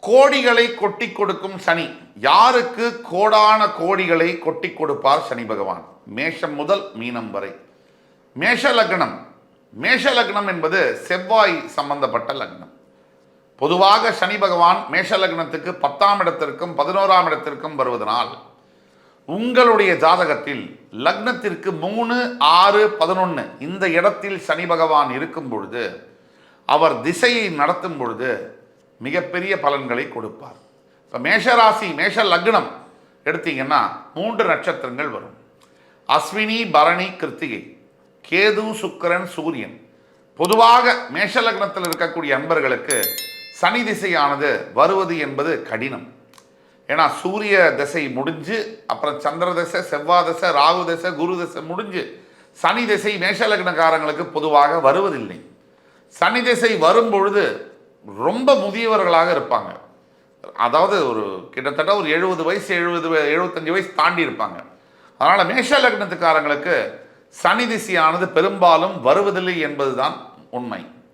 கோடிகளை கொட்டி கொடுக்கும் சனி. யாருக்கு கோடான கோடிகளை கொட்டி கொடுப்பார் சனி பகவான்? மேஷம் முதல் மீனம் வரை. மேஷ லக்னம். மேஷ லக்னம் என்பது செவ்வாய் சம்பந்தப்பட்ட லக்னம். பொதுவாக சனி பகவான் மேஷ லக்னத்துக்கு 10ஆம் இடத்திற்கும் 11ஆம் இடத்திற்கும் வருவதனால் உங்களுடைய ஜாதகத்தில் லக்னத்திற்கு 3, 6, 11 இந்த இடத்தில் சனி பகவான் இருக்கும் பொழுது, அவர் திசையை நடத்தும் பொழுது மிகப்பெரிய பலன்களை கொடுப்பார். இப்போ மேஷராசி மேஷ லக்னம் எடுத்தீங்கன்னா 3 நட்சத்திரங்கள் வரும். அஸ்வினி, பரணி, கிருத்திகை, கேது, சுக்கிரன், சூரியன். பொதுவாக மேஷ லக்னத்தில் இருக்கக்கூடிய அன்பர்களுக்கு சனி திசையானது வருவது என்பது கடினம். ஏன்னா சூரிய திசை முடிஞ்சு அப்புறம் சந்திர திசை, செவ்வாய் திசை, ராகு திசை, குரு திசை முடிஞ்சு சனி திசை மேஷ லக்னக்காரங்களுக்கு பொதுவாக வருவதில்லை. சனி திசை வரும் பொழுது ரொம்ப முதியவர்களாக இருப்பாங்க. அதாவது கிட்டத்தட்ட ஒரு 70 வயசு 75 வயசு தாண்டி இருப்பாங்க. அதனால் மேஷ லக்னத்துக்காரங்களுக்கு சனி திசையானது பெரும்பாலும் வருவதில்லை என்பதுதான் உண்மை.